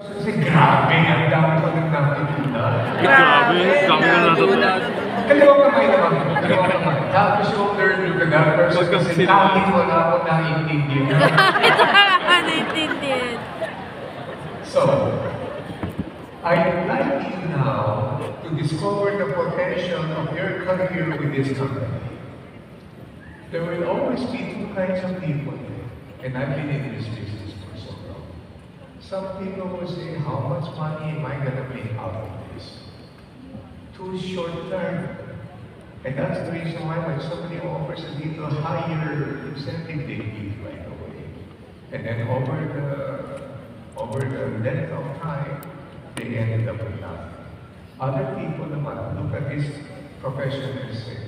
Kasi grabe, ang dami ko nang natutunan. Grabe, dami na natutunan. Dalawang kamay naman. Dalawang kamay. Tapos yung third look na versus kasi kahit wala ko naiintindihan. Ito na naman naintindihan. So, I'd like you now to discover the potential of your career with this company. There will always be two kinds of people, and I've been in this business for so long. Some people will say, how much money am I going to make out of this? Too short term. And that's the reason why when somebody offers a little higher incentive, they give right away. And then over the length of time, they ended up with nothing. Other people naman look at this profession and say,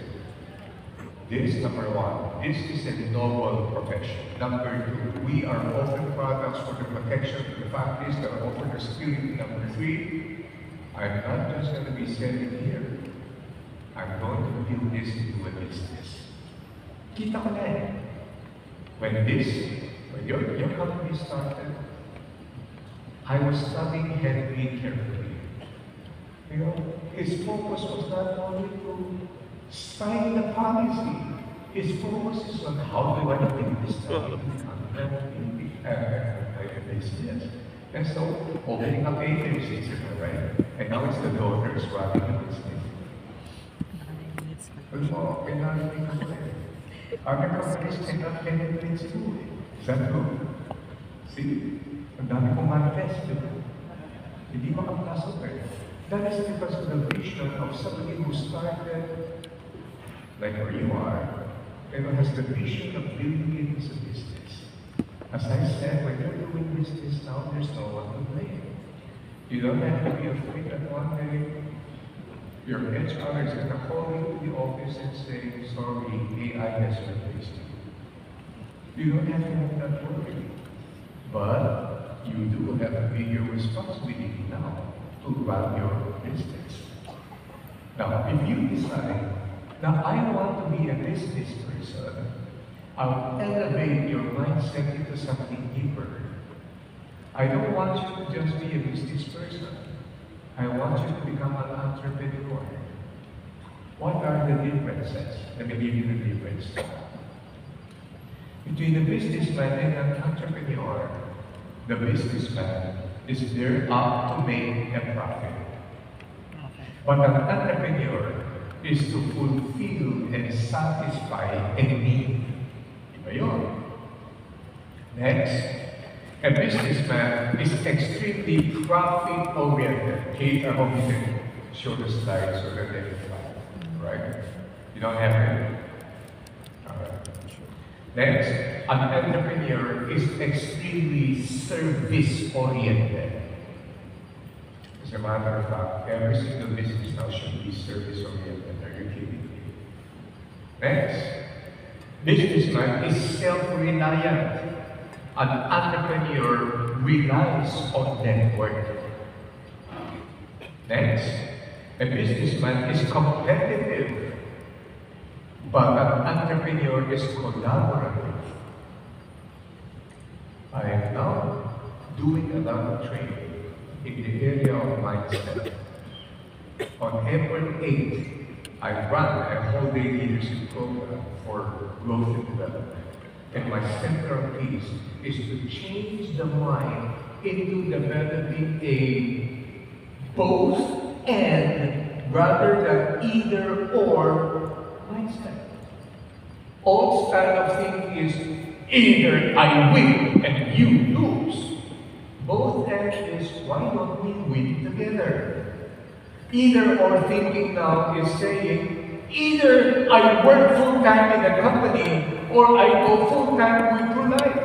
this, number one, this is a noble profession. Number two, we are offering products for the protection of the families that offer the security. Number three, I'm not just going to be selling here. I'm going to build this into a business. Kita ko na eh. When your company started, I was studying Henry carefully. You know, his focus was not only to sign the policy. His focus is on how do I build this business. And so, opening up agencies, right? And now it's the daughters running the business. So, kailangan ko eh. Other companies cannot penetrate through it. Is that true? See? Ang dami kong manifesto. Hindi makapasok eh. That is because of the vision of somebody who started like where you are, and has the vision of building it as a business. As I said, when you're doing business now, there's no one to blame. You don't have to be afraid that one day your HR is going to call you to the office and say, sorry, AI has replaced you. You don't have to have that worry. But you do have a bigger responsibility now to run your business. Now, if you decide, now I want to be a business person, I'll elevate your mindset into something deeper. I don't want you to just be a business person. I want you to become an entrepreneur. What are the differences? Let me give you the difference. Between a businessman and an entrepreneur, the businessman is there up to make a profit. But an entrepreneur is to fulfill and satisfy a need. Iba yun. Next, a businessman is extremely profit-oriented. Kate, I hope you can show the slide so that they can follow, right? You don't have to. Next, an entrepreneur is extremely service-oriented. As a matter of fact, every single business now should be service-oriented. Are you kidding me? Next, businessman is self-reliant. An entrepreneur relies on network. Next, a businessman is competitive, but an entrepreneur is collaborative. I am now doing a lot of training in the area of mindset. On April 8th, I run a whole day leadership program for growth and development. And my central piece is to change the mind into developing a both and rather than either or mindset. Old style of thinking is either I win and you lose. Both and is why don't we win together? Either or thinking now is saying either I work full-time in a company or I go full-time with True Life.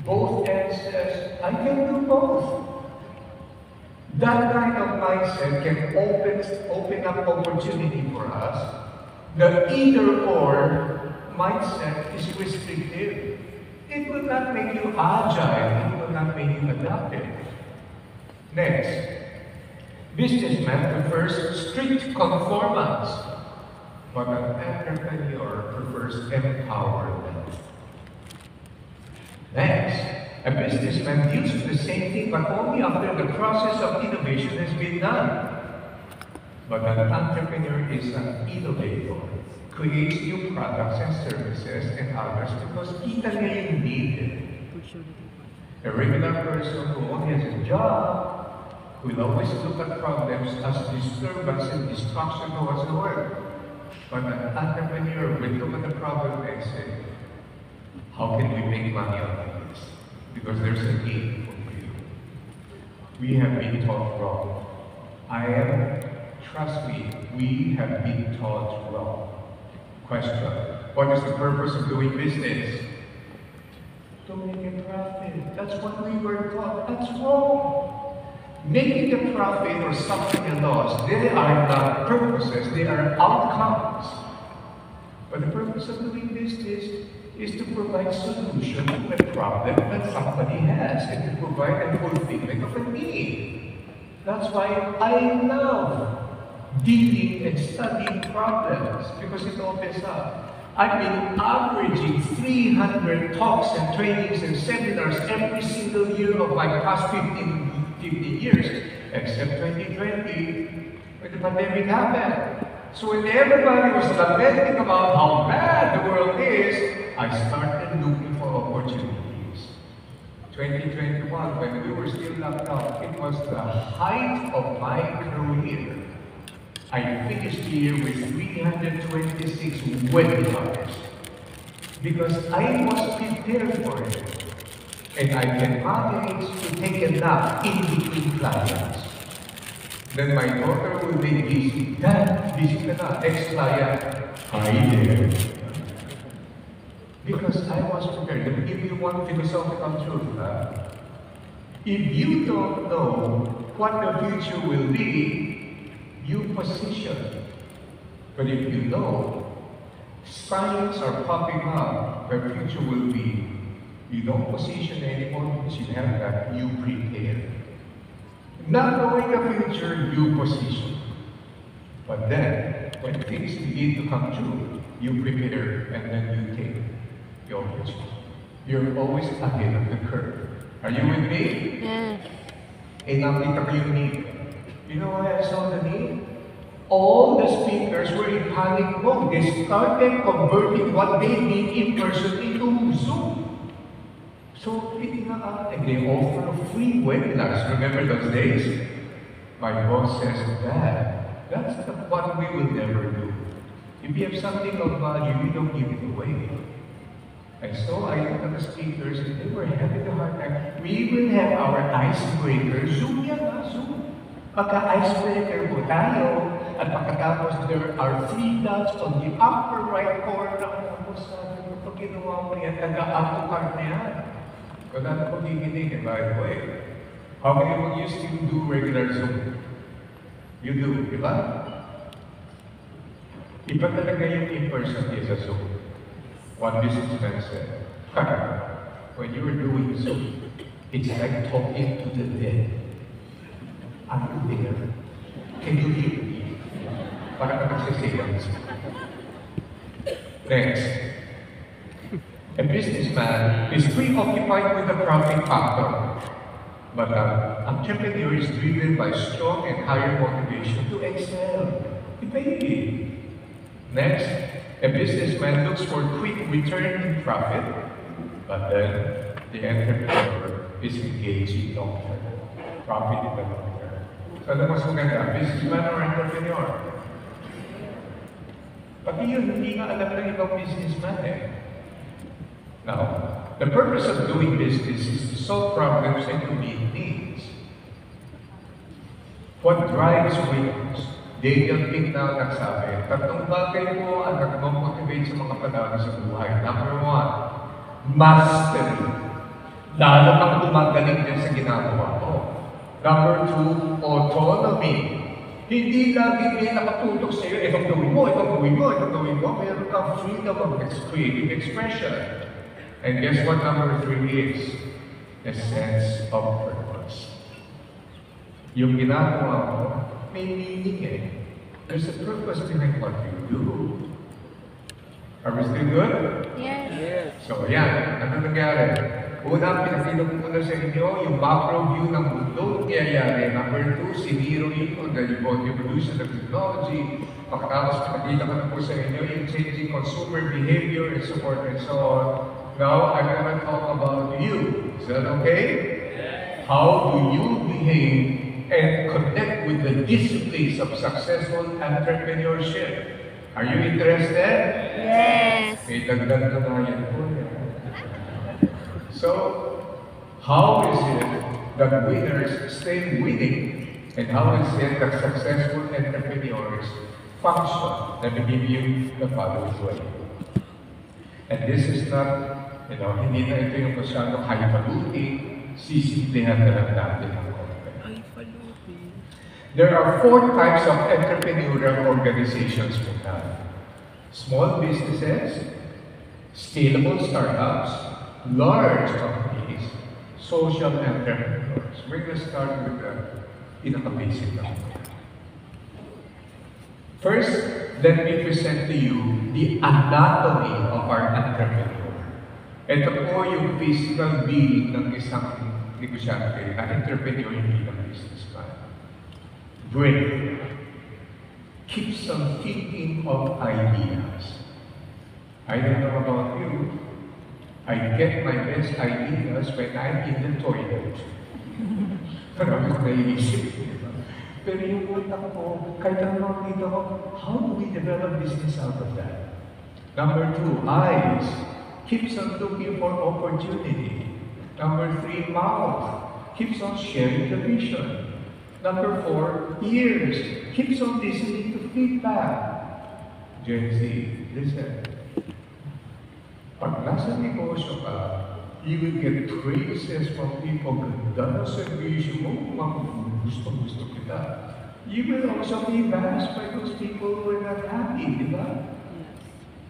Both ends says, I can do both. That kind of mindset can open up opportunity for us. The either-or mindset is restrictive. It will not make you agile. It will not make you adaptive. Next, businessman prefers strict conformance, but an entrepreneur prefers empowerment. Next, A businessman deals with the same thing, but only after the process of innovation has been done. But an entrepreneur is an innovator, creates new products and services and others because kita niya yung needed. A regular person who only has a job will always look at problems as disturbance and distraction towards the work. But an entrepreneur will look at the problem and say, how can we make money out of this? Because there's a need for you. We have been taught wrong. Trust me, we have been taught wrong. Question, what is the purpose of doing business? To make a profit. That's what we were taught. That's wrong. Making a profit or suffering a loss, they are not purposes, they are outcomes. But the purpose of doing business is to provide solution to a problem that somebody has and to provide a fulfillment of a need. That's why I love dealing and studying problems because it opens up. I've been averaging 300 talks and trainings and seminars every single year of my past 15 years, except 2020, when the pandemic happened. So when everybody was lamenting about how bad the world is, I started looking for opportunities. 2021, when we were still locked down, it was the height of my career. I finished the year with 326 webinars because I was prepared for it. And I can manage to take a nap in between clients. Then my daughter will be busy. Dad, busy ka na, next client. Hi there. Because I was prepared. Let me give you one philosophical truth. If you don't know what the future will be, you position. But if you know, signs are popping up where future will be. You don't position anymore because you have that, you prepare. Not knowing the future, you position. But then, when things begin to come true, you prepare and then you take your position. You're always ahead of the curve. Are you with me? Yes. Eh, nakita ko yung need. You know why I saw the need? All the speakers were in panic mode. They started converting what they need in person into Zoom. So, and they offer free webinars. Remember those days? My boss says, Dad, that's what we will never do. If you have something of value, you don't give it away. And so I looked at the speakers and they were having a hard time. We will have our icebreaker. Zoom yan ha, Zoom. Pagka-icebreaker po tayo, at pagkatapos there are 3 dots on the upper right corner. Ako sabi ko, pag ginawa mo yan, taga-autocard na yan. Wala na pong giginig, by the way. How many of you still do regular Zoom? You do, di ba? Iba talaga yung in-person is a Zoom. One businessman said, when you were doing Zoom, it's like talking to the dead. Are you there? Can you hear me? Para ka nagsisayang. Next. A businessman is preoccupied with the profit factor, but an entrepreneur is driven by strong and higher motivation to excel. Baby. Next, a businessman looks for quick return in profit, but then the entrepreneur is engaged in long-term profit in the long term. So ano mas maganda, businessman or entrepreneur? Pati yun, hindi nga alam ng ibang businessman eh. Now, the purpose of doing business is to solve problems and to meet needs. What drives winners? Daniel Pink na nagsabi, tatlong bagay po ang nag-motivate sa mga panahon sa buhay. Number 1, mastery. Lalo kang gumagaling din sa ginagawa mo. Number 2, autonomy. Hindi lagi may nakatutok sa iyo, itong gawin mo, itong gawin mo, itong gawin mo. Meron kang freedom of creative expression. And guess what number 3 is? A sense of purpose. Yung ginagawa mo, may meaning eh. There's a purpose behind what you do. Are we still good? Yes. So, yan. Ano nangyari? Una, pinakita ko muna sa inyo yung macro view ng mundo nangyayari. Number 2, zeroing on the evolution of technology. Pagkatapos, pinakita ko na po sa inyo yung changing consumer behavior and so forth and so on. Now, I'm going to talk about you. Is that okay? How do you behave and connect with the disciplines of successful entrepreneurship? Are you interested? Yes. May dagdag na nga yan po. So, how is it that winners stay winning? And how is it that successful entrepreneurs function? Let me give you the following way. And this is not, hindi na ito yung masyadong highfalutin, sisimplihan na lang natin ang konti. There are 4 types of entrepreneurial organizations we have. Small businesses, scalable startups, large companies, social entrepreneurs. We're going to start with the pinaka-basic lang. First, let me present to you the anatomy of our entrepreneur. Ito po yung physical being ng isang negosyante, na entrepreneur hindi ng businessman. Brain keeps on thinking of ideas. I don't know about you. I get my best ideas when I'm in the toilet. Marami ko naiisip. Pero yung utak ko, kahit ang makita ko, how do we develop business out of that? Number 2, eyes keeps on looking for opportunity. Number 3, mouth keeps on sharing the vision. Number 4, ears keeps on listening to feedback. Gen Z, listen. Pag nasa negosyo ka, you will get praises from people. Ganda na servisyo mo, gusto kita. You will also be bashed by those people who are not happy, di ba?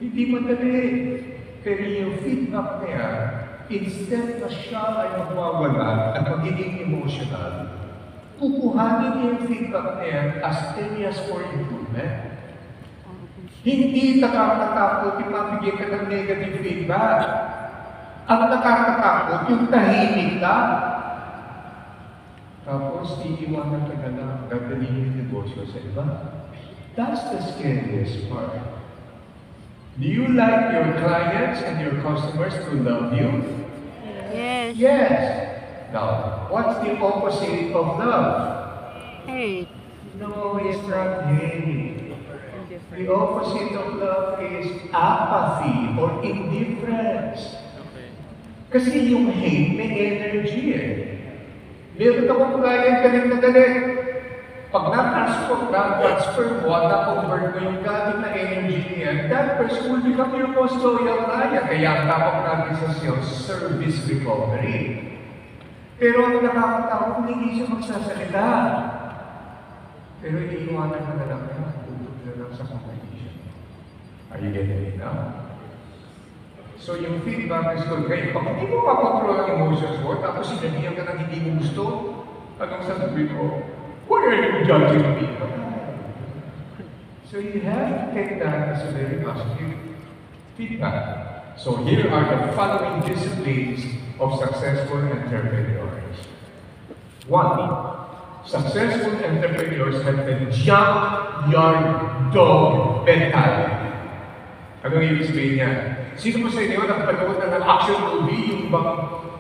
Hindi madali. Pero yung feedback niya, instead na siya ay magwawala at magiging emotional, kukuhanin niya yung feedback niya as areas for improvement. Hindi nakakatakot yung mabigyan ka ng negative feedback. Ang nakakatakot yung tahimik ka. Tapos, iiwanan ka na lang, dadalhin yung negosyo sa iba. That's the scariest part. Do you like your clients and your customers to love you? Yes. Yes. Now, what's the opposite of love? Hate. No, it's not hate. The opposite of love is apathy or indifference. Kasi yung hate may energy eh. Meron akong client galing na galing. Pag na-transfer mo at na-convert mo yung galing na energy niya, that person will become your most loyal client. Kaya ang tawag natin sa sales, service recovery. Pero ang nakakatakot kung hindi siya magsasalita. Pero iniiwanan ka na lang na, tutog na lang sa competition. Are you getting it now? So yung feedback is good. Kaya pag hindi mo makontrol ang emotions mo, tapos sinabihan ka ng hindi mo gusto, anong sasabihin ko? Why are you judging me? So you have to take that as a very positive feedback. So here are the following disciplines of successful entrepreneurs. 1. Successful entrepreneurs have the junkyard dog mentality. Anong ibig sabihin niya? Sino po sa inyo nakapanood na ng action movie, yung bang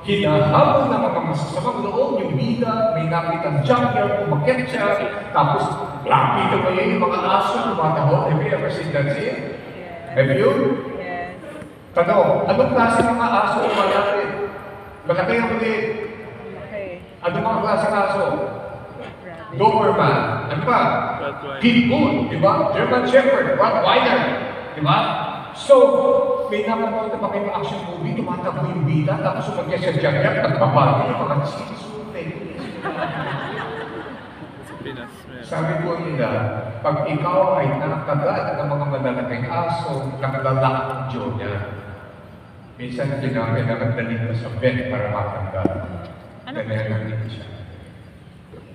hinahabol ng mga masasamang loob, yung bida, may nakitang junkyard, umakit siya, tapos nakita mo yun yung mga aso, tumataho. Have you ever seen that scene? Have you? Yes. Tanong, anong klase ng mga aso umalapit? Malaki ang ulit. Okay. Anong mga klase ng aso? Doberman. Ano pa? Pitbull, di ba? German Shepherd, Rottweiler, di ba? So, may napanood na pa kayo action movie, tumatakbo yung bida, tapos umagya sa jacket, nagbabago yung mga sisusunod. Sabi po nila, pag ikaw ay nakagat ng mga malalaking aso, nakalalak ang jaw niya. Minsan kailangan dalhin ka sa vet para matanggal. Ganyan siya.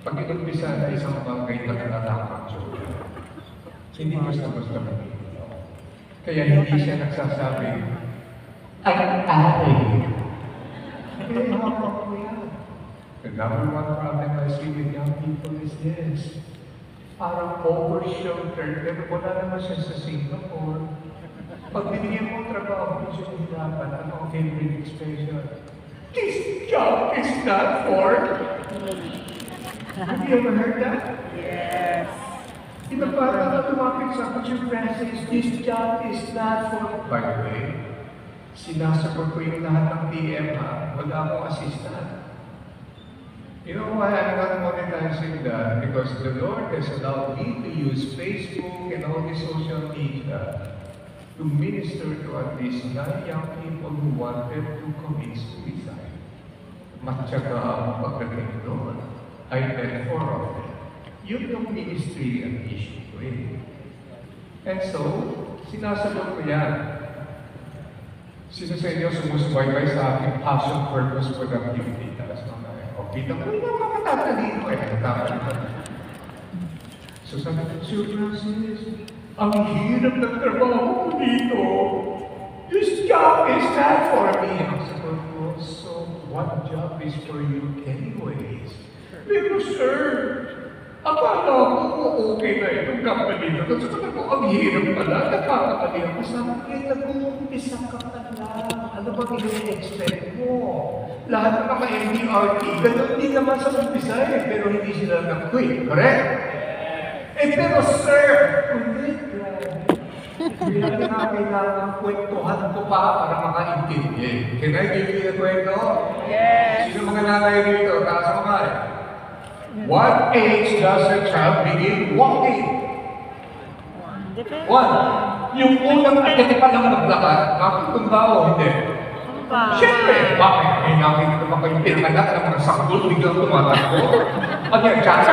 Pag inumpisa na isang bagay na nakalalak ang jaw niya, hindi basta-basta mo. Kaya hindi siya nagsasabi, ay. Kaya hawak ko yan. The number one problem I see with young people is this. Parang over-sheltered, pero wala naman siya sa Singapore. Pag binigyan mo ang trabaho, medyo hirapan. Ano ang favorite expression? This job is not for... Have you ever heard that? Yes. Di ba parang tumapit sa Kuya Francis, this job is not for... By the way, sinasagot ko yung lahat ng PM ha, wala akong assistant. You know why I'm not monetizing that? Because the Lord has allowed me to use Facebook and all the social media to minister to at least 9 young people who wanted to commit suicide. Matyaga ang pagdating doon. I met 4 of them. Yun yung ministry ang issue ko eh. And so, sinasagot ko yan. Sino sa inyo sumusubaybay sa aking passion, purpose, productivity? Tapos o, kita ko yung mga tatalino eh. So sabi ko, Sir Francis, ang hirap ng trabaho ko dito. This job is not for me. Ang sagot ko, so what job is for you anyways? Pero sir, akala ko okay na itong company na. Kasi sabi ko, ang hirap pala, nakakapali ako. Sabi ko, nag-uumpisa ka pa lang. Ano ba i-expect mo? Lahat ng mga MDRT, ganun din naman sa umpisa eh, pero hindi sila nag-quit, correct? Eh pero sir, hindi, grabe. Hindi na kailangan kwentuhan ko pa para makaintindi. Can I give you a kwento? Yes. Sino mga nanay dito? Taas mo nga eh. What age does a child begin walking? 1. Yung unang atete pa lang maglakad, matutumba o hindi? Siyempre, bakit? May nakikita ba kayong pinanganak ng mga sakdol, biglang tumatakbo? Ano yan, tsaka?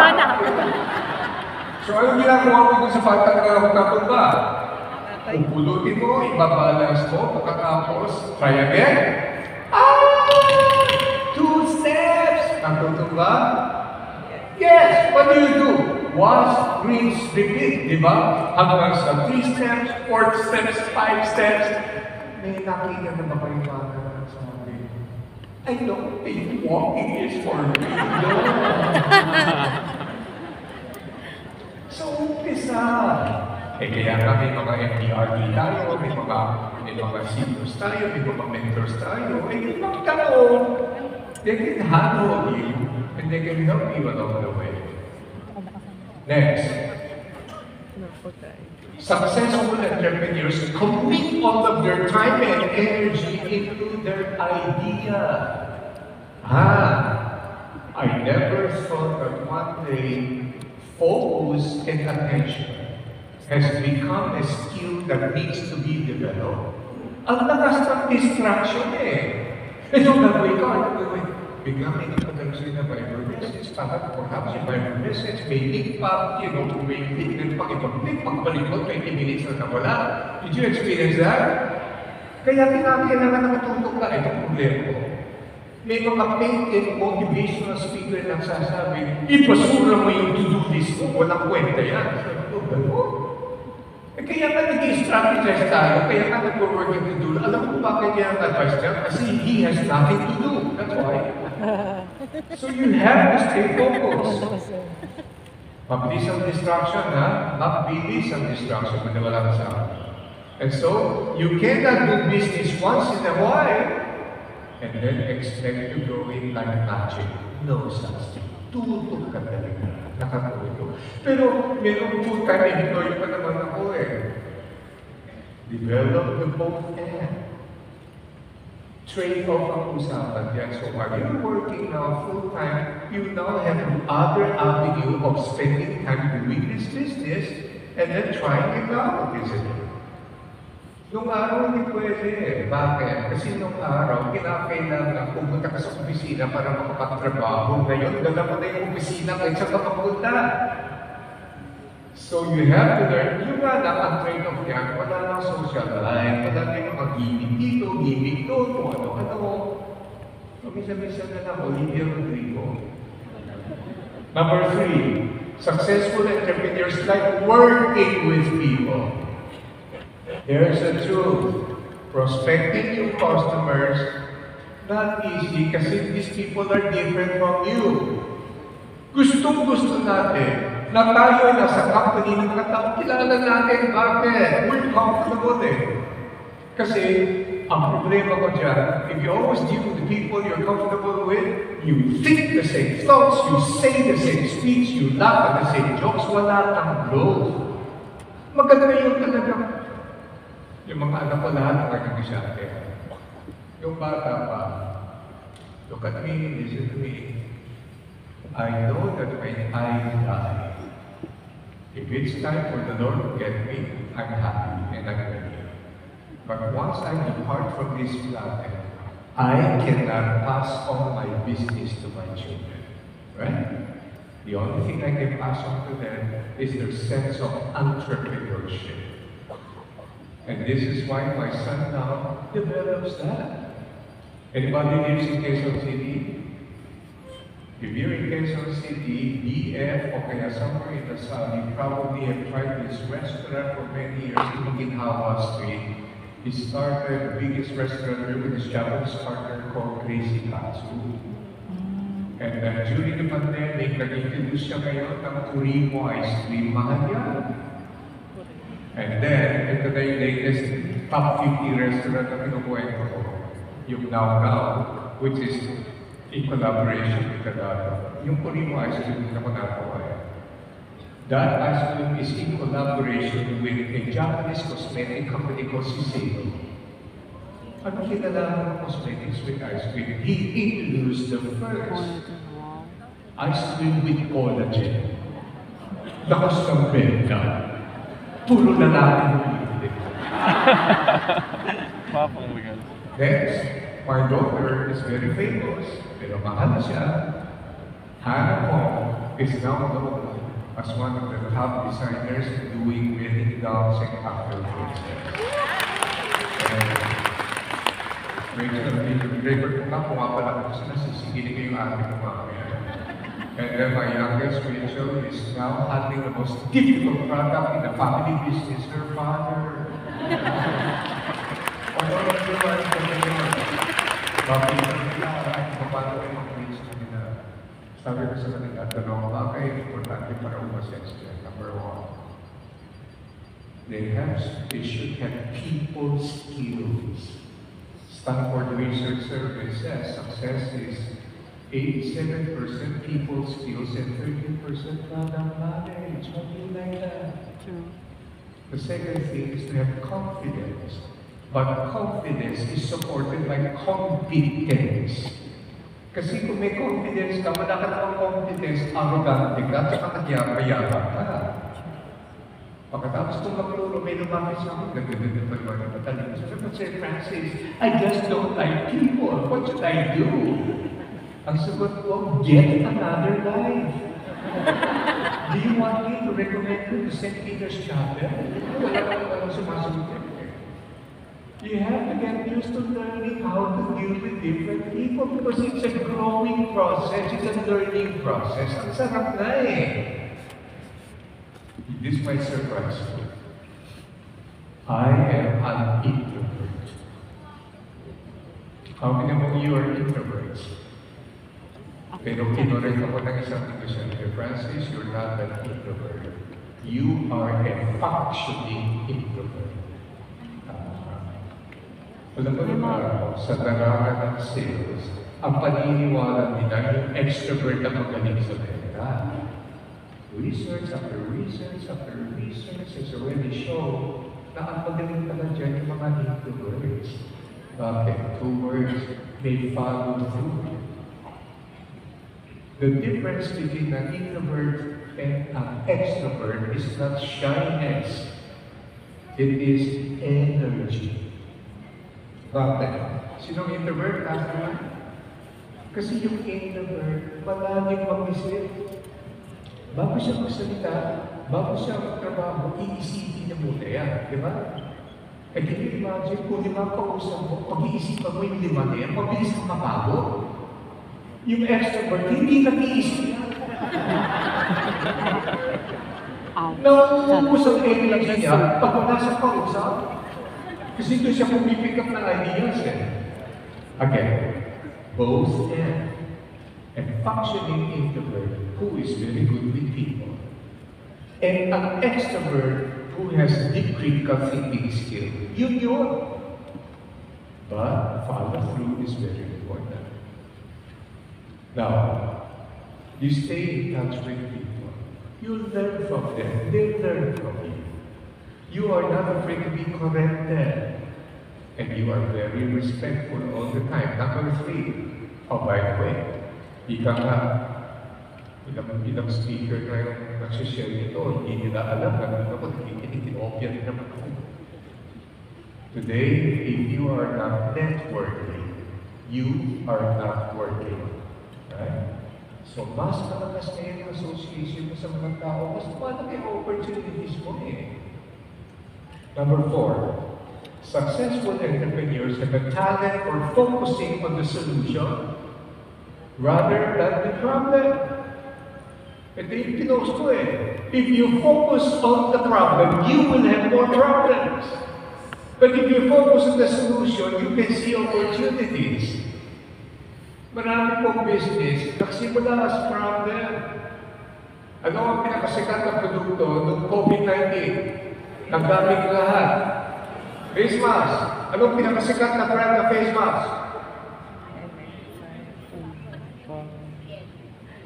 So, anong ginagawa mo kung sa patag na magkatumba? Pupulutin mo, ibabalance mo, pagkatapos, try again. 2 steps! Natutumba? Yes! What do? Wash, rinse, repeat, di ba? Hanggang sa 3 steps, 4 steps, 5 steps. May nakita na ba kayo mga sabi? I don't think walking is for me. No. So, umpisa. Eh, kaya kami mga MDRT tayo, may mga seniors tayo, may mga mentors tayo. Eh, yung magkaroon, they can handle you and they can help you along the way. Next. Successful entrepreneurs commit all of their time and energy into their idea. I never thought that one day focus and attention has become a skill that needs to be developed. Ang lakas ng distraction eh. So gagawin ko, biglang may nakagaling sila na Bible message, perhaps yung Bible message, may link pa, may link din pang ibang-link, pagbalik mo, 20 minutes na nawala. Did you experience that? Kaya kailangan nakatutok ka, ito problema ko. May mga painted motivational speaker na sasabi, ipasura mo yung to-do list mo, walang kwenta yan. Kaya nga nag-strategize tayo, kaya nga nag-work yung to-do. Alam mo bakit yan advice niya? Kasi he has nothing to do. That's why. So you have to stay focused. Mabilis ang distraction, ha? Mabilis ang distraction, maniwala ka sa akin. And so, you cannot do business once in a while and then expect to grow it like magic. No such thing. Tutok ka talaga. Nakatulog. Pero merong full-time employee pa naman ako eh. Develop the both end. Trade-off ang usapan yan. So while you're working now full-time, you now have another avenue of spending time doing this business and then trying it out, isn't it? Nung araw hindi pwede eh. Bakit? Kasi nung araw, kinakailangan pumunta ka sa opisina para makapagtrabaho. Ngayon, dala mo na yung opisina kahit sa makapunta. So you have to learn, yung nga lang, ang trade-off yan, wala nang social life, wala na yung mga gimmick dito, gimmick doon, kung ano-ano. Misa-misa na lang, Olivia Rodrigo. Number 3, successful entrepreneurs like working with people. Here's the truth. Prospecting new customers Not easy kasi these people are different from you. Gustong-gusto natin na tayo ay nasa company ng mga tao. Kilala natin bakit. We're comfortable eh. Kasi ang problema ko dyan, if you always deal with the people you're comfortable with, you think the same thoughts, you say the same speech, you laugh at the same jokes, wala kang growth. Maganda yung talaga. Yung mga anak ko lahat nagkakabi sa akin. Yung bata pa, look at me, listen to me. I know that when I die, if it's time for the Lord to get me, I'm happy and I'm ready. But once I depart from this planet, I cannot pass on my business to my children. Right? The only thing I can pass on to them is their sense of entrepreneurship. And this is why my son now develops that. Anybody lives in Quezon City? If you're in Quezon City, BF, or kaya somewhere in the south, you probably have tried this restaurant for many years in Maginhawa Street. He started the biggest restaurant there with his Japanese partner called Crazy Katsu. And during the pandemic, nag-introduce siya ngayon ng Turimo ice cream, mahal yan. And then, ito na yung latest top 50 restaurant na pinukwento ko. Yung Now Now, which is in collaboration with Kadado. Yung Turimo ice cream na ko. That ice cream is in collaboration with a Japanese cosmetic company called Shiseido. Ano kinalaman ng cosmetics with ice cream? He introduced the first ice cream with collagen. Lakas ng benta. Puro lalaki ng bibili. Next, my daughter is very famous, pero mahal siya. Hannah Wong is now known as one of the top designers doing wedding gowns and afterwards. Record ko nga, pumapala ko sa nasisigili ko yung ate ko mamaya. And then my youngest, Rachel, is now handling the most difficult product in the family business, her father. Sabi ko sa kanila, tanong bakit importante para umasense yan? Number one, they should have people skills. Stanford Research Survey says success is 87% people skills and 13% product knowledge. Something like that. True. The second thing is to have confidence. But confidence is supported by competence. Kasi kung may confidence ka, wala ka namang confidence, arrogante ka, tsaka nagyayabang ka. Pagkatapos kung magturo, may lumapit sa akin, nagdadadad pa naman ang matalino. Sabi ko, Sir Francis, I just don't like people. What should I do? Ang sagot ko, get another life. Do you want me to recommend you to St. Peter's Chapel? Wala ka naman sumasagot. You have to get used to learning how to deal with different people because it's a growing process, it's a learning process. Ang sarap na eh. This might surprise you. I am an introvert. How many of you are introverts? Pero kinorek ako ng isang estudyante, Francis, you're not an introvert. You are a functioning introvert. Alam mo naman, sa larangan ng sales, ang paniniwala nila yung extrovert na magaling sa pera. Research after research after research has already shown na ang magaling pala dyan yung mga introverts. Bakit? Two words, they follow through. The difference between an introvert and an extrovert is not shyness. It is energy. Bakit? Sinong introvert? Kasi yung introvert, malalim mag-isip. Bago siya magsalita, bago siya magtrabaho, iisipin niya muna yan. Di ba? Eh, can you imagine kung lima kausap mo, pag-iisipan mo yung lima na yan, mabilis kang mabago. Yung extrovert, hindi nag-iisip yan. Nauubos ang energy niya pag nasa kausap. Kasi doon siya pumipick up ng ideas eh. Again, both and functioning introvert who is very good with people, and an extrovert who has deep critical thinking skill. Yun. But follow through is very important. Now, you stay in touch with people. You learn from them. They learn from you. You are not afraid to be corrected. And you are very respectful all the time. Number 3. Oh, by the way, ika nga, ilang speaker na yung nagsishare nito, hindi nila alam, ganun ako, tinopia rin naman ako. Today, if you are not networking, you are not working. Right? So, mas malakas na yung association mo sa mga tao, mas malaki ang opportunities mo eh. Number 4. Successful entrepreneurs have a talent for focusing on the solution rather than the problem. Ito yung pinost ko eh. If you focus on the problem, you will have more problems. But if you focus on the solution, you can see opportunities. Marami pong business, nagsimula as problem. Ano ang pinakasikat na produkto noong COVID-19? Nagdaming lahat. Face mask. Anong pinakasikat na brand na face mask?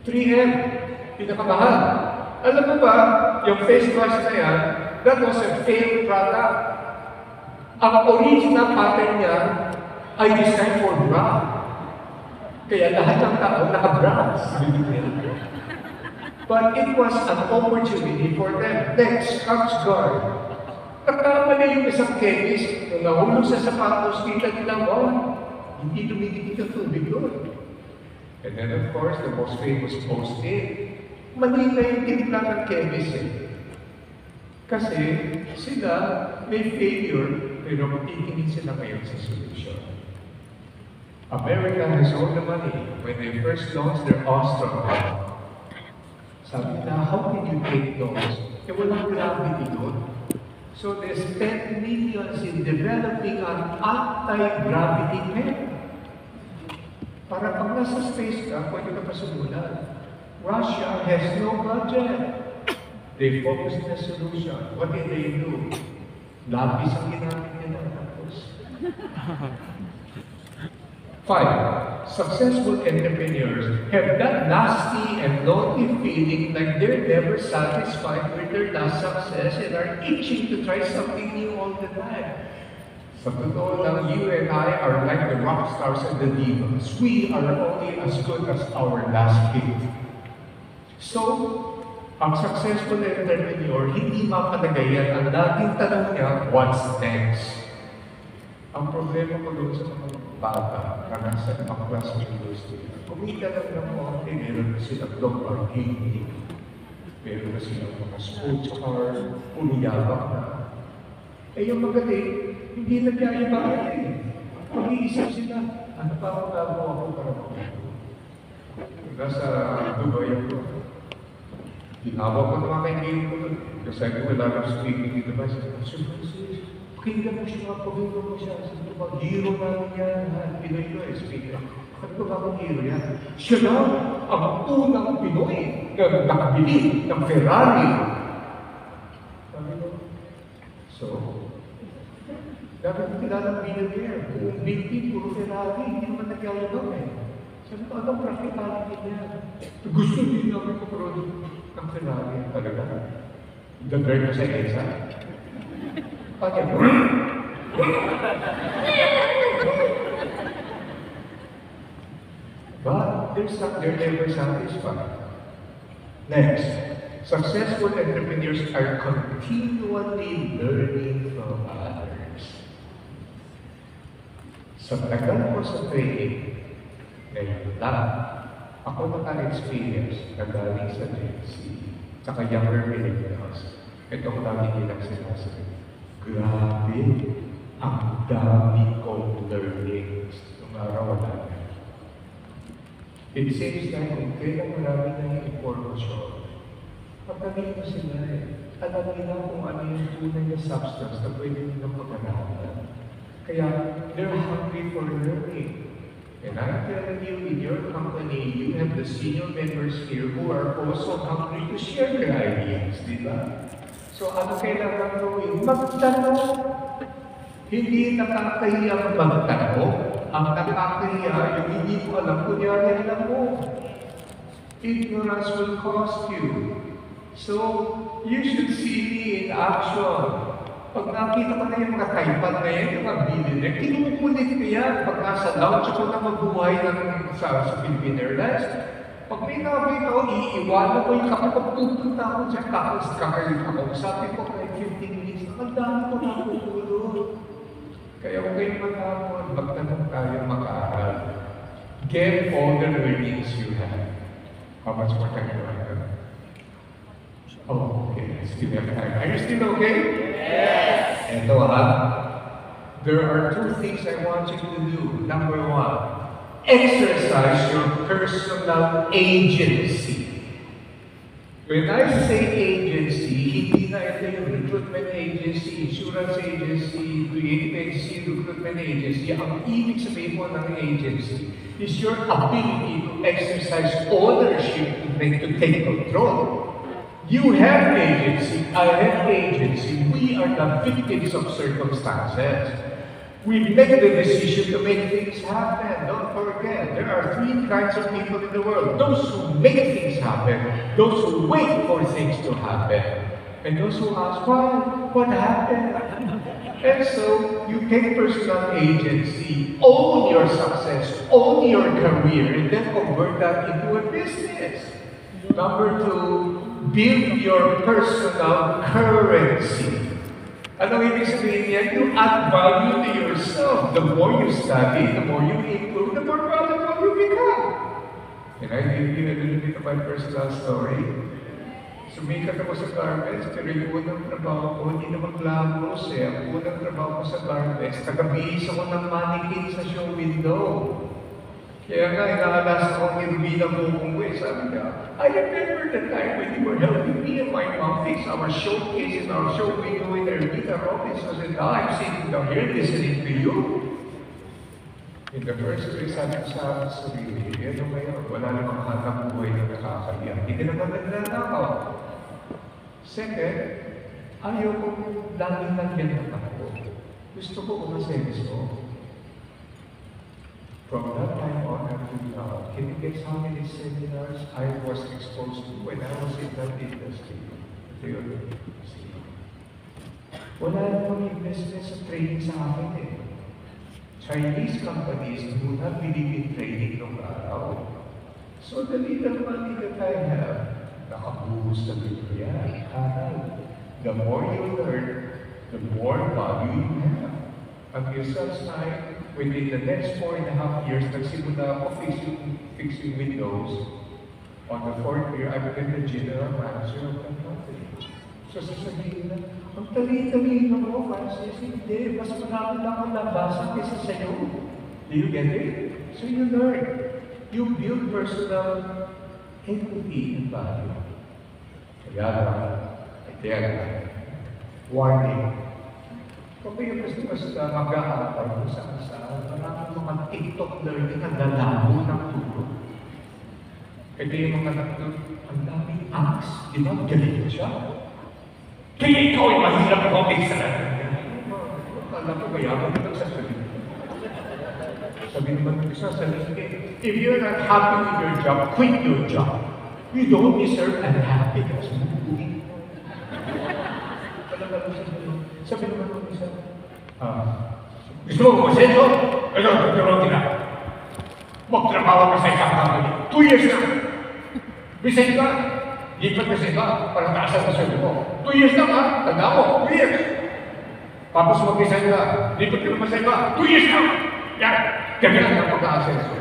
3M. Pinakamahal. Alam mo ba, yung face mask na yan, that was a failed product. Ang original pattern niya ay designed for bra. Kaya lahat ng tao naka-bra. But it was an opportunity for them. Next, Scotch Guard. Nagkamali yung isang chemist, nung nahulog sa sapatos, kita nila, wow, hindi dumidikit ang tubig doon. And then of course, the most famous post-it, mali na yung timpla ng chemist eh. Kasi sila may failure, pero magtitingin sila ngayon sa solution. America has all the money. When they first launched their Ostrom, sabi na, how can you take those? Eh, walang gravity doon. So they spent millions in developing an anti-gravity pen. Para pag nasa space ka, pwede ka pa sumulan. Russia has no budget. They focus on the solution. What did they do? Lapis ang ginamit nila. Tapos. 5. Successful entrepreneurs have that nasty and lonely feeling like they're never satisfied with their last success and are itching to try something new all the time. Sa totoo lang, you and I are like the rock stars and the divas. We are only as good as our last hit. So, ang successful entrepreneur, hindi mapalagayan. Ang laging tanong niya, what's next? Ang problema ko doon sa mga bata na nasa upclass industry, kumita lang ng konti, meron na silang Lamborghini, meron na silang mga sports car, umiyabak na. Eh yung magaling, hindi nagyayabaan eh. Pag-iisip sila, ano pa ako gagawa ko para makita? Nasa Dubai ako. Tinawag ko naman kaibigan ko doon. Kasi ako wala ng speaking device. Pakinggan mo siya, pakinggan mo siya. Sabi ko, hero namin yan. Pinoy ko eh, speaker. Sabi ko, bakit hero yan? Siya na ang unang Pinoy na nakabili ng Ferrari. Sabi ko, so, dapat kilalang billionaire. Kung big puro Ferrari, hindi naman nagyayabang eh. Sabi ko, anong practicality niya? Gusto din namin ko produce ng Ferrari. Talaga. Gagawin ko sa ESA. Pagyan mo. But they're never satisfied. Next, successful entrepreneurs are continually learning from others. Sa tagal ko sa training, ngayon lang, ako naka-experience na galing sa Gen Z, saka younger millennials. Ito ang lagi nilang sinasabi. Grabe, ang dami kong learnings nung araw na. It seems like kung kailan marami na yung information, pagkaling mo sila eh, alam nila kung ano yung tunay na substance na pwede nilang pag-aralan. Kaya, they're hungry for learning. And I'm telling you, in your company, you have the senior members here who are also hungry to share their ideas, di ba? So ano kailangan gawin? Magtanong. Hindi nakakahiyang magtanong. Ang nakakahiya, yung hindi mo alam, kunyari alam mo. Ignorance will cost you. So, you should see me in action. Pag nakita ko na yung mga kaipan na yan, yung mga billionaire, kinukulit ko yan. Pag nasa lounge ako na mabuhay sa Philippine Airlines, pag may nakita ko, iiwanan ko yung kapag pupunta ako dyan, kakausapin ko kahit 15 minutes, ang dami ko nakutulog. Kaya huwag kayong matapon, magtanong tayo mag-aaral. Get all the learnings you have. How much more time do I have? Oh, okay. I still have time. Are you still okay? Yes! Ito there are two things I want you to do. Number one, exercise your personal agency. When I say agency, hindi na ito yung recruitment agency, insurance agency, creative agency, recruitment agency. Ang ibig sabihin mo ng agency is your ability to exercise ownership to take control. You have agency, I have agency. We are the victims of circumstances. We make the decision to make things happen. Don't forget, there are three kinds of people in the world. Those who make things happen, those who wait for things to happen, and those who ask, why? What happened? And so, you take personal agency, own your success, own your career, and then convert that into a business. Number two, build your personal currency. Anong ibig sabihin niya? You add value to yourself. The more you study, the more you improve, the more valuable you become. Can I give you a little bit of my personal story? Sumikat ako sa garments, pero yung unang trabaho ko, hindi na mag-glamorous eh. Ang unang trabaho ko sa garments, tagabihis ako ng mannequin sa show window. Kaya nga, inaalas ako ni Rubina Mukungwe. Sabi niya, I remember the time when you were helping me and my mom fix our showcase in our show window in Ermita Robinson. And now I'm sitting down here listening to you. In the first place, sabi ko sa sarili, ano ba yun? Wala namang hatang buhay na nakakaya. Hindi naman nagnanakaw. Second, ayaw kong laging nandiyan ako. Gusto ko umaseris ko. From that time on until now, can you guess how many seminars I was exposed to when I was in that industry? Wala namang investment sa training sa akin eh. Chinese companies do not believe in training nung araw. So the little money that I have, nakabuhos na dito yan. The more you learn, the more value you have. Until such time, within the next 4.5 years, nagsimula ako fixing windows. On the 4th year, I became the general manager of the company. So sasabihin na, ang tali-talino mo, Francis, hindi. Mas marami lang ang labasan kaysa sa'yo. Do you get it? So you learn. You build personal equity and value. Kaya lang, warning. Kung kayo basta mag-aaral kung saan-saan, maraming mga TikTok learning ang lalabo ng tulog. Kaya yung mga nakatulog, ang daming apps, di ba? Galing siya. Kaya ikaw ay mahirap comics sa natin. Akala ko mayaman ito sa sarili. Sabi naman ng isa sa sarili, if you're not happy with your job, quit your job. You don't deserve unhappiness. Sabi naman ng isa, gusto mo kumasenso? Ito, tutulong ka. Magtrabaho ka sa isang company. 2 years na. Resign ka. Lipat kasi ka para taasan sa sarili mo. 2 years na ka. Tanda mo, 2 years. Tapos mag-resign ka. Lipat ka naman sa iba. 2 years na. Yan. Kaya lang ang pag-aasenso.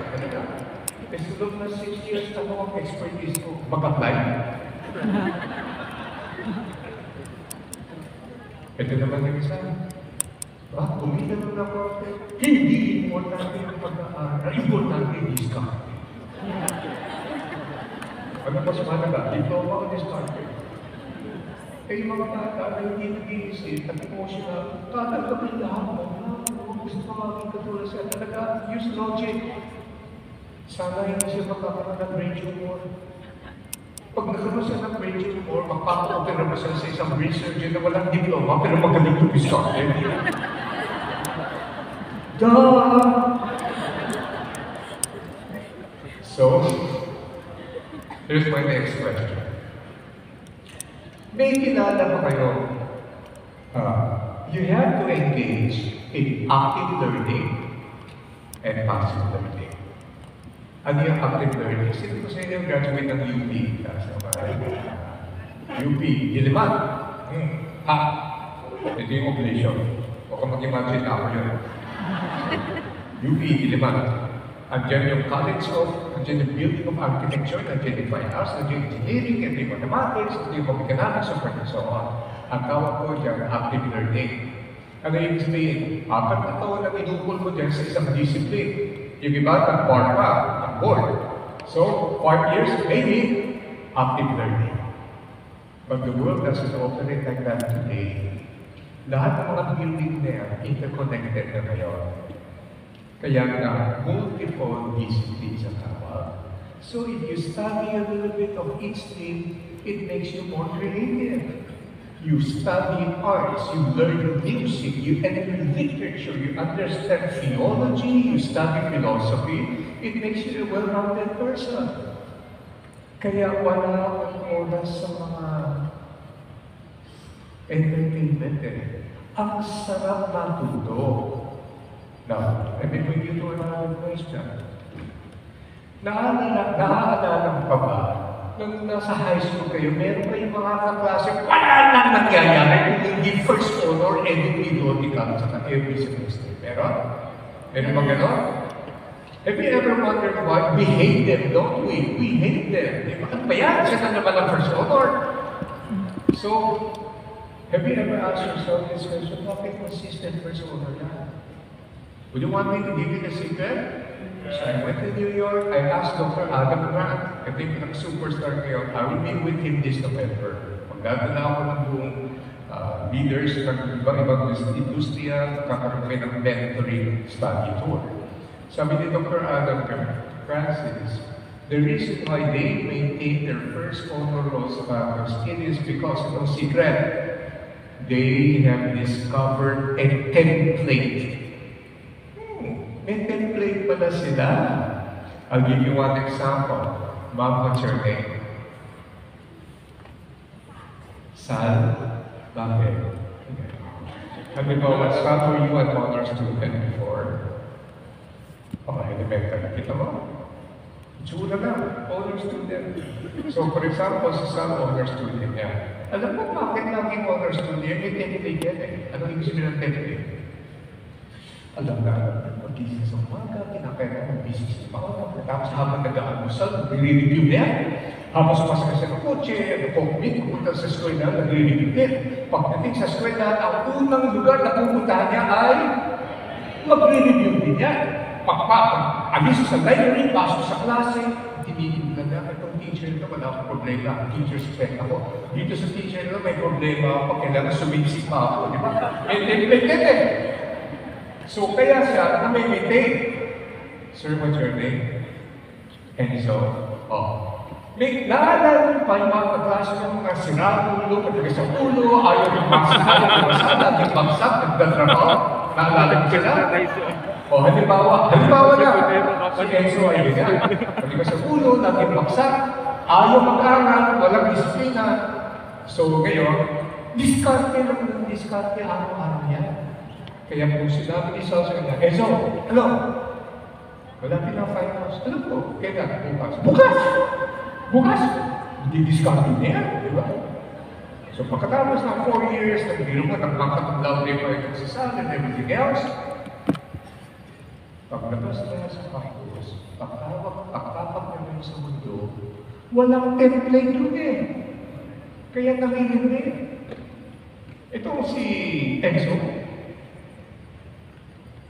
Kasi doon na 6 years na mo ang expertise ko. Mag-apply. Ito naman yung isa. Kumita naman ako. Hindi importante yung pag-aaral. Importante yung discount. Ano pa sa mga diploma o discount? Eh, yung mga bata na hindi nag-iisip at emotional, tatanggapin lahat mo. Gusto ko maging katulad siya. Talaga, use logic. Sana hindi siya magkakaroon ng brain tumor. Pag nagkaroon siya ng brain tumor, magpapakopera mo siya sa isang brain surgeon na walang diploma, pero magaling tumiskarte. Duh! So, here's my next question. May kilala pa kayo, you have to engage in active learning and passive learning. Ano yung active learning? Sino ko sa inyo graduate ng UP? UP, Diliman. Ha? Ito yung oblation. Huwag ka mag-imagine na ako yun. UP, Diliman. Andiyan yung College of, andiyan yung Building of Architecture, andiyan yung Fine Arts, andiyan yung Engineering, andiyan yung Mathematics, andiyan yung Economics, and so on. Ang tawag ko dyan, active learning. Ano yung sabihin? 4 na taon na inukol mo dyan sa isang discipline. Yung iba, nag-bar pa, nag-board. So, 5 years, maybe, active learning. But the world doesn't operate like that today. Lahat ng mga building na yan, interconnected na ngayon. Kaya nga, multiple disciplines ang tawag. So if you study a little bit of each thing, it makes you more creative. You study arts, you learn music, you enter literature, you understand theology, you study philosophy, it makes you a well-rounded person. Kaya wala akong oras sa mga entertainment eh. Ang sarap matuto. Now, let me bring you to another question. Naaalala pa ba, nung nasa high school kayo, meron kayong mga kaklase, wala nang nangyayari kung hindi first honor, periodical, saka every semester. Meron ba gano'n? Have you ever wondered why? We hate them, don't we? We hate them. Eh, bakit ba yan? Siya na naman ang first honor. So, have you ever asked yourself this question, bakit consistent first honor yan? Would you want me to give you the secret? So I went to New York, I asked Dr. Adam Grant, I think ng superstar ngayon, I will be with him this November. Magdadala ako ng buong leaders ng ibang industriya, kakaroon kayo ng mentoring study tour. Sabi ni Dr. Adam Francis, the reason why they maintain their first honor roll sa campus, it is because of the secret. They have discovered a template. May template pala sila. I'll give you one example. Ma'am, what's your name? Sal? Bakit? Halimbawa, Sal, were you an honor student before? Elementary. Kita mo? Tsura lang, honor student. So, for example, si Sal, honor student niya. Alam mo, bakit naging honor student? May template yan eh. Ano yung sabihin ng template? Alam na, pag-gising sa umaga, kinakailangan ng business ng mga tapos habang nag-aalmusal, nagre-review niya. Habang sumasakay sa kotse, nag-commit, pupunta sa eskwela, nagre-review din. Pagdating sa eskwela, ang unang lugar na pupuntahan niya ay magre-review din yan. Alis sa library, pasok sa klase, tinitigilan na, itong teacher ito, wala akong problema. Teacher spec ako. Dito sa teacher ito, may problema ako, kailangan sumiksik pa ako, di ba? And so, kaya siya na may maintain. Sir, what's your name? Enzo. May naalala pa yung mga kaklase ng mga sinapulo, matagas sa ulo, ayaw ng bagsak, dating bagsak, nagdatrabaho. Naalala ko sila? Halimbawa na, si Enzo ay ganyan. Matagas sa ulo, dating bagsak, ayaw mag-aral, walang disiplina. So, ngayon, diskarte lang ng diskarte, araw-araw yan. Kaya kung sinabi ni Sal sa kanya, Enzo, ano? Malapit na 5 hours. Alam ko, kailan? Bukas! Bukas! Hindi diskarte niya, di ba? So pagkatapos ng 4 years, nagbiro mo, nagpangkat ng love day pa ito sa Sal and everything else. Paglabas niya sa campus, pagtapak niya sa mundo, walang template doon eh. Kaya nanginginig. Ito si Enzo.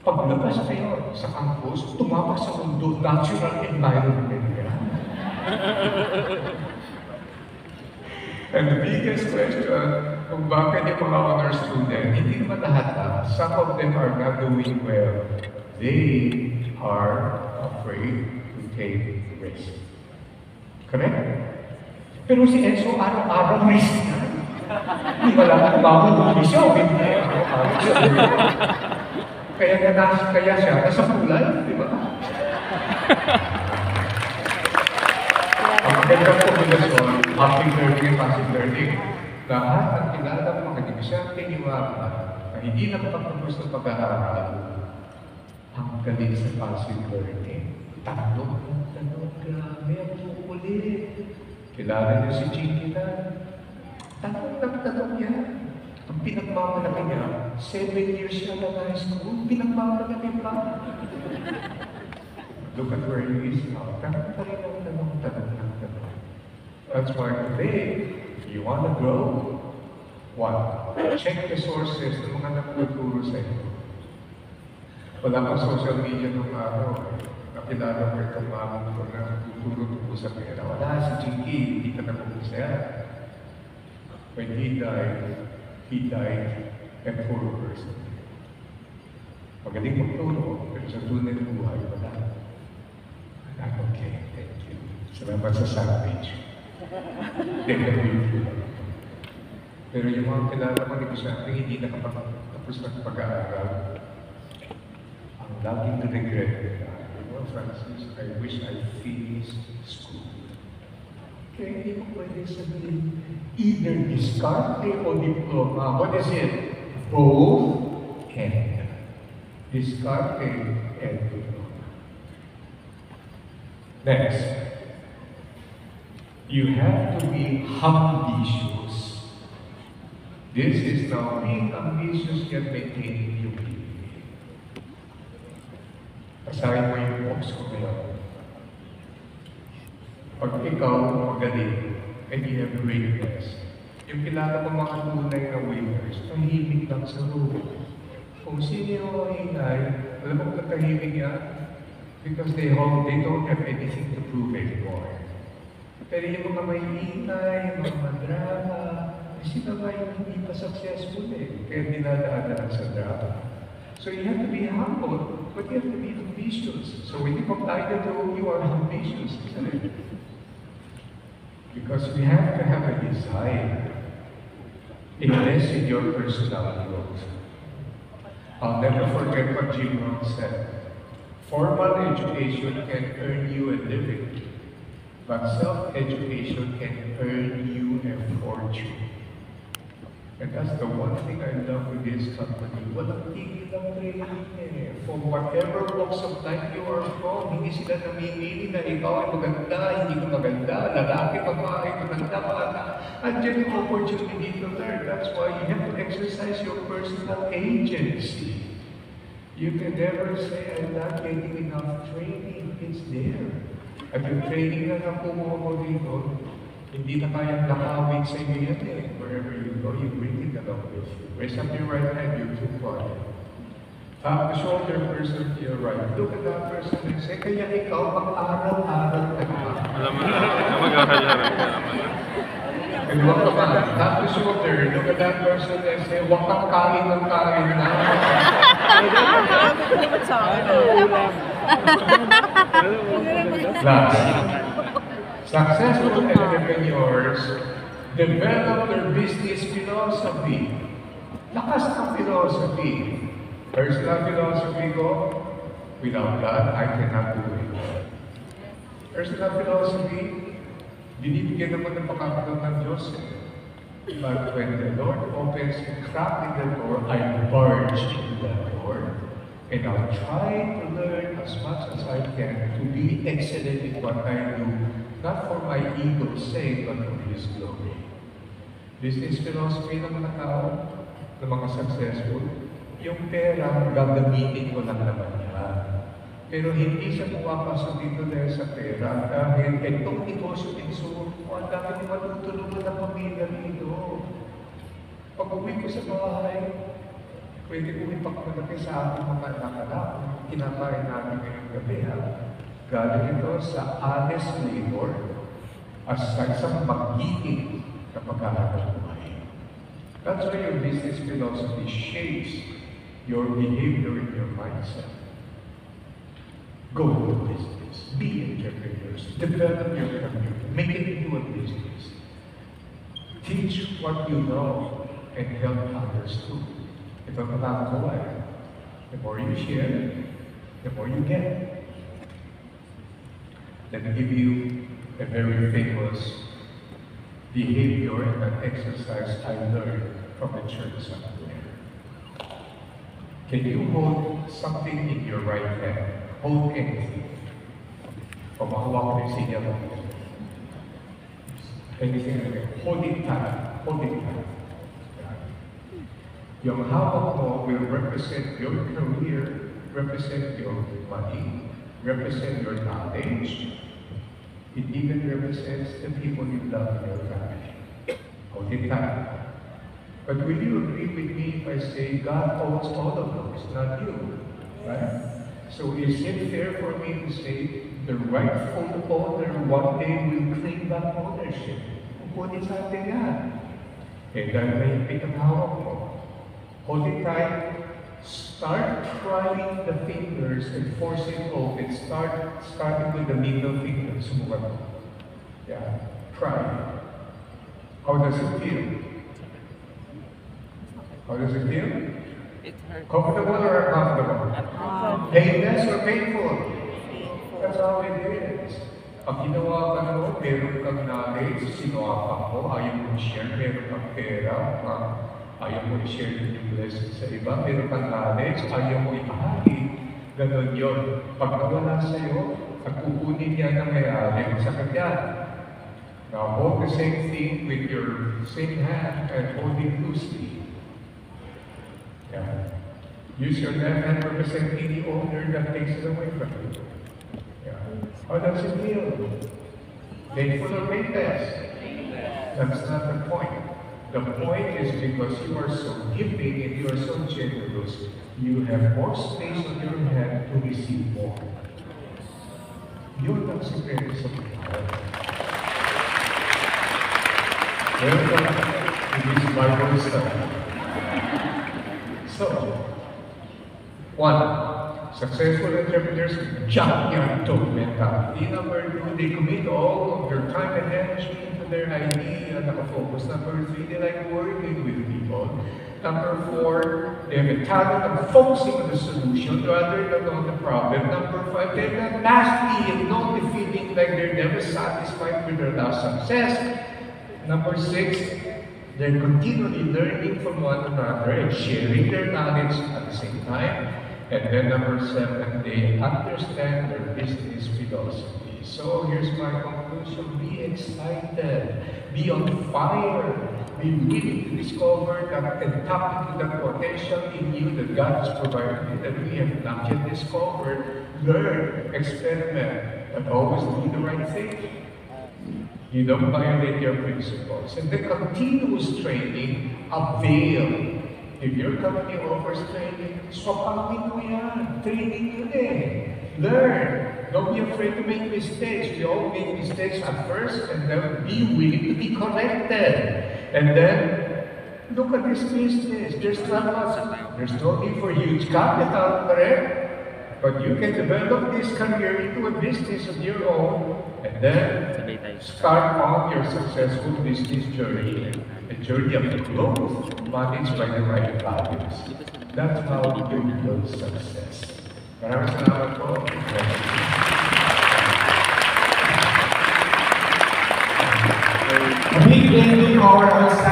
Paglabas kayo sa campus, tumapak sa mundo, natural environment ka. And the biggest question, kung bakit yung mga honor student, hindi naman lahat some of them are not doing well. They are afraid to take risk. Correct? Pero si Enzo, araw-araw risk na. Hindi wala kang bago siya, hindi. Kaya siya, nasa kulay, di ba? Ang gandang kombinasyon, happy learning, passive learning. Lahat ang kilala ng mga negosyante ni Waka na hindi nakapagtapos ng pag-aaral, ang galing sa passive learning. Tanong, grabe, ang kukulit. Kilala niyo si Chiquita? Tanong yan. Ang pinagmamalaki niya, 7 years siya na high school, pinagmamalaki pa. Look at where he is now. Tanong pa rin ang tanong. That's why today, you want to grow? What? Check the sources ng mga nagtuturo sa inyo. Wala kang social media nung araw. Nakilala ko itong mamang ko na tuturo sa pera. Wala, si Jinky, hindi ka nakukusaya. When he died a poor person. Magaling magturo, pero sa tunay ng buhay, wala. Okay, thank you. Salamat sa sandwich. Pero yung mga kilala ko ni Kusante, hindi nakapagtapos ng pag-aaral. Ang laging regret nila, Francis, I wish I finished school. Kaya hindi ko pwede sabihin, either diskarte o diploma. What is it? Both and. Diskarte and diploma. Next. You have to be ambitious. This is now being ambitious yet maintaining humility. Basahin mo yung books ko ngayon. Pag ikaw magaling, and you have greatness, yung kilala ko mga tunay na winners, tahimik lang sa room. Kung sino yung ingay, alam mo kung tahimik yan? Because they don't have anything to prove anymore. Pero yung mga may ingay, mga madrama, sino ba yung hindi pa successful eh? Kaya dinadaanan sa drama. So you have to be humble, but you have to be ambitious. So when you apply the law, you are ambitious, isn't it? Because we have to have a desire. Invest in your personal growth. I'll never forget what Jim Rohn said. Formal education can earn you a living, but self-education can earn you a fortune. And that's the one thing I love with this company. Walang tigil ang training eh. From whatever walks of life you are from, hindi sila namimili na ikaw ay maganda, hindi ka maganda, lalaki, babae, maganda, bata. Andiyan yung opportunity to learn. That's why you have to exercise your personal agency. You can never say, I'm not getting enough training. It's there. At yung training na nakuha mo dito, hindi na kayang nakawin sa inyo yan eh. Wherever you go, you bring it along with you. Raise up your right hand, you too far. Tap the shoulder person to your right. Look at that person and say, kaya ikaw mag-aral-aral ka na. Alam mo na, mag-aral-aral ka naman. And huwag ka pa, tap the shoulder, look at that person and say, huwag kang kain ng kain na. Last. Successful entrepreneurs develop their business philosophy. Lakas ng philosophy. Personal philosophy ko, without God, I cannot do it. Personal philosophy, binibigyan naman ng pagkakataon ng Diyos. But when the Lord opens a crack in the door, I barge into that door. And I'll try to learn as much as I can to be excellent in what I do, not for my ego's sake, but for His glory. Business philosophy ng mga tao, ng mga successful, yung pera, gagamitin ko lang naman yan. Pero hindi siya pumapasok dito dahil sa pera, dahil itong negosyo din so, ang dami niyo matutulungan ng pamilya dito. Pag uwi ko sa bahay, pwede ko ipagmalaki sa ating mga anak-anak, kinakain natin ngayong gabi ha. Galing ito sa honest labor as sa isang magiging na pagkahanap buhay. That's why your business philosophy shapes your behavior and your mindset. Go into business. be entrepreneurs, develop your career, make it into a business. Teach what you know and help others too. Ito ang nakakawal. The more you share, the more you get. Let me give you a very famous behavior and an exercise I learned from the church somewhere. Can you hold something in your right hand? Hold anything. O makawak mo yung sinya mo. Anything like that. Hold it tight. Hold it tight. Yung hawak mo will represent your career, represent your money, represent your knowledge. It even represents the people you love in your family. Hold it tight. But will you agree with me if I say God owns all of those, not you? Right? So is it fair for me to say the rightful owner one day will claim that ownership? Kukunin sa atin yan. Eh, dahil may pinanghawak mo. Hold it tight. Start trying the fingers and force it open. Starting with the middle finger. Subukan mo. Yeah. Try. How does it feel? How does it feel? It hurts. Comfortable or uncomfortable? Painless or painful? That's how it is. Pag ginawa ka mo, meron kang knowledge, sinuwapa mo, ayaw mo i-share, meron kang pera, ayaw mo i-share yung blessing sa iba, meron kang knowledge, ayaw mo ibahagi. Ganon yun. Pag nawala sa'yo, at kukunin niya ng may-ari sa kanya. Now hold the same thing with your same hand and hold it loosely. Yeah. Use your left hand representing the owner that takes it away from you. Yeah. How does it feel? Painful or painless? That's not the point. The point is because you are so giving and you are so generous, you have more space on your hand to receive more. Yun ang sikreto sa buhay. Welcome to this Bible study. So, one, successful entrepreneurs junkyard talk mentality. Number two, they commit all of their time and energy into their idea and nakafocus. Number three, they like working with people. Number four, they have a talent of focusing on the solution rather than on the problem. Number five, they're not nasty and not feeling like they're never satisfied with their last success. Number six, they're continually learning from one another and sharing their knowledge at the same time. And then number seven, they understand their business philosophy. So here's my conclusion. Be excited. Be on fire. Be willing to discover that and tap into that potential in you that God has provided you that we have not yet discovered. Learn, experiment, and always do the right thing. You don't violate your principles. And the continuous training, avail. If your company offers training, swapangin mo yan. Training yun eh. Learn. Don't be afraid to make mistakes. We all make mistakes at first, and then be willing to be corrected. And then, look at this business. There's no need for huge capital, correct? But you can develop this career into a business of your own, and then start on your successful business journey, a journey of growth managed by the right values. That's how you build success. Maraming salamat po. A big thank you